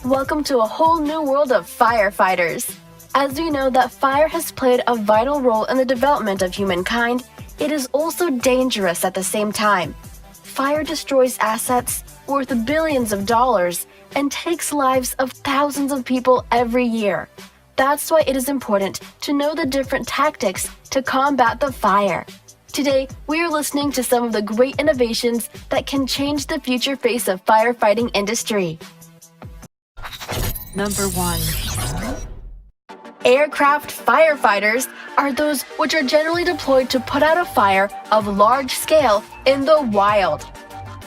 Welcome to a whole new world of firefighters. As we know that fire has played a vital role in the development of humankind, it is also dangerous at the same time. Fire destroys assets worth billions of dollars and takes lives of thousands of people every year. That's why it is important to know the different tactics to combat the fire. Today, we are listening to some of the great innovations that can change the future face of firefighting industry. Number 1. Aircraft firefighters are those which are generally deployed to put out a fire of large scale in the wild.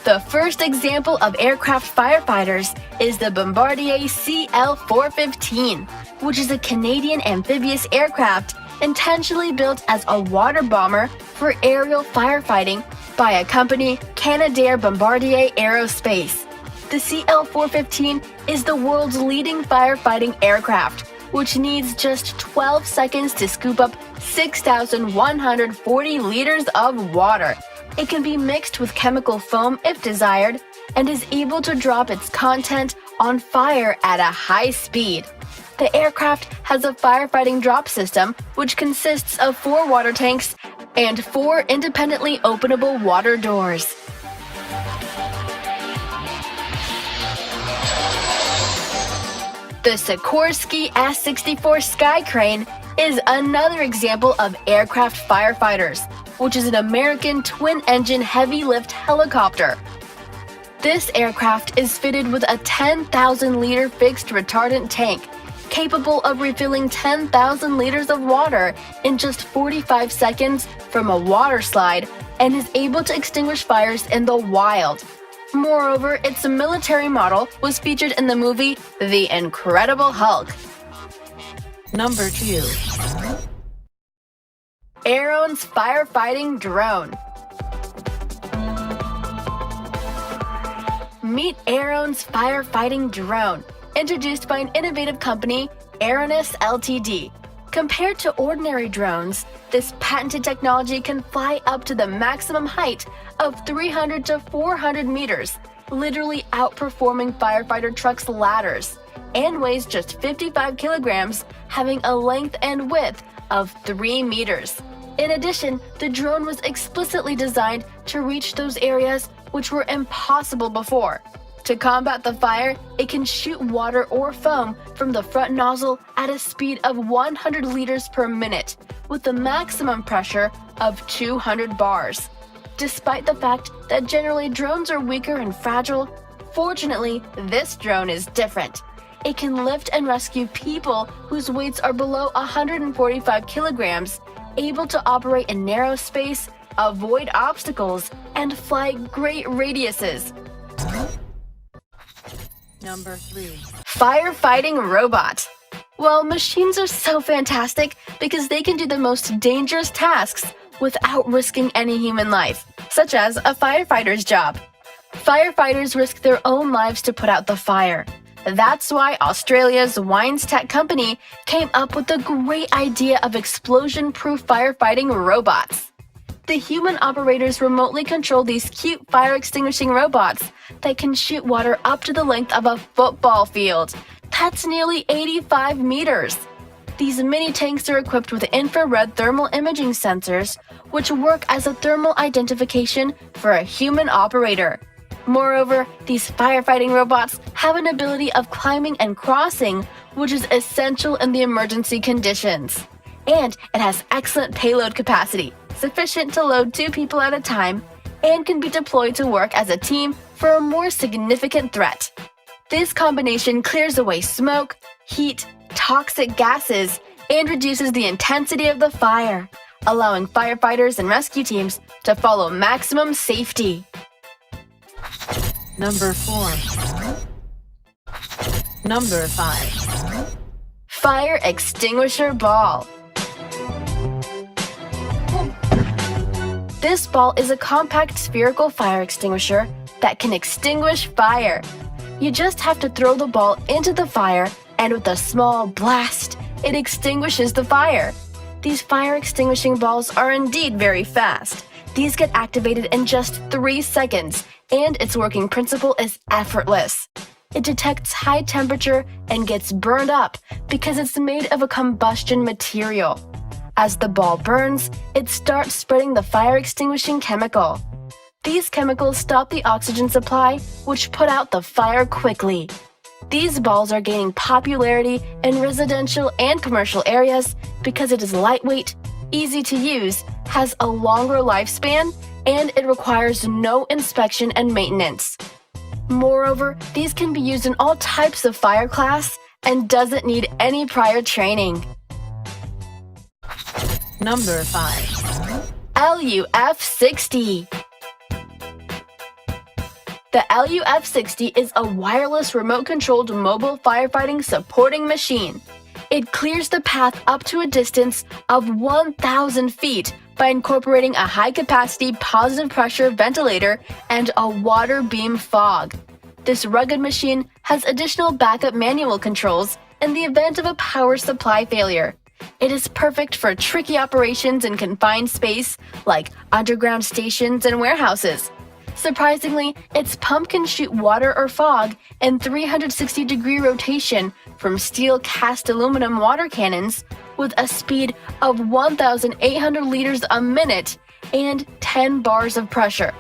The first example of aircraft firefighters is the Bombardier CL-415, which is a Canadian amphibious aircraft intentionally built as a water bomber for aerial firefighting by a company, Canadair Bombardier Aerospace. The CL-415 is the world's leading firefighting aircraft, which needs just 12 seconds to scoop up 6,140 liters of water. It can be mixed with chemical foam if desired, and is able to drop its content on fire at a high speed. The aircraft has a firefighting drop system, which consists of 4 water tanks and 4 independently openable water doors. The Sikorsky S-64 Sky Crane is another example of aircraft firefighters, which is an American twin-engine heavy-lift helicopter. This aircraft is fitted with a 10,000-liter fixed retardant tank, capable of refilling 10,000 liters of water in just 45 seconds from a water slide, and is able to extinguish fires in the wild. Moreover, its military model was featured in the movie The Incredible Hulk. Number 2. Aeron's firefighting drone. Meet Aeron's firefighting drone, introduced by an innovative company, Aeronis Ltd. Compared to ordinary drones, this patented technology can fly up to the maximum height of 300 to 400 meters, literally outperforming firefighter trucks' ladders, and weighs just 55 kilograms, having a length and width of 3 meters. In addition, the drone was explicitly designed to reach those areas which were impossible before. To combat the fire, it can shoot water or foam from the front nozzle at a speed of 100 liters per minute, with a maximum pressure of 200 bars. Despite the fact that generally drones are weaker and fragile, fortunately, this drone is different. It can lift and rescue people whose weights are below 145 kilograms, able to operate in narrow space, avoid obstacles, and fly great radiuses. Number 3. Firefighting robot. Well, machines are so fantastic because they can do the most dangerous tasks without risking any human life, such as a firefighter's job. Firefighters risk their own lives to put out the fire. That's why Australia's Wines Tech company came up with the great idea of explosion-proof firefighting robots. The human operators remotely control these cute fire extinguishing robots that can shoot water up to the length of a football field. That's nearly 85 meters. These mini tanks are equipped with infrared thermal imaging sensors, which work as a thermal identification for a human operator. Moreover, these firefighting robots have an ability of climbing and crossing, which is essential in the emergency conditions. And it has excellent payload capacity, sufficient to load 2 people at a time, and can be deployed to work as a team for a more significant threat. This combination clears away smoke, heat, toxic gases, and reduces the intensity of the fire, allowing firefighters and rescue teams to follow maximum safety. Number 4. Number 5. Fire extinguisher ball. This ball is a compact spherical fire extinguisher that can extinguish fire. You just have to throw the ball into the fire, and with a small blast, it extinguishes the fire. These fire extinguishing balls are indeed very fast. These get activated in just 3 seconds, and its working principle is effortless. it detects high temperature and gets burned up because it's made of a combustion material. As the ball burns, it starts spreading the fire-extinguishing chemical. These chemicals stop the oxygen supply, which put out the fire quickly. These balls are gaining popularity in residential and commercial areas because it is lightweight, easy to use, has a longer lifespan, and it requires no inspection and maintenance. Moreover, these can be used in all types of fire class and doesn't need any prior training. Number 5. LUF-60. The LUF-60 is a wireless remote-controlled mobile firefighting supporting machine. It clears the path up to a distance of 1,000 feet by incorporating a high-capacity positive pressure ventilator and a water beam fog. This rugged machine has additional backup manual controls in the event of a power supply failure. It is perfect for tricky operations in confined space like underground stations and warehouses. Surprisingly, its pump can shoot water or fog in 360-degree rotation from steel cast aluminum water cannons with a speed of 1,800 liters a minute and 10 bars of pressure.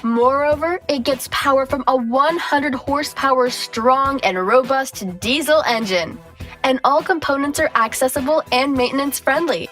Moreover, it gets power from a 100 horsepower strong and robust diesel engine. And all components are accessible and maintenance friendly.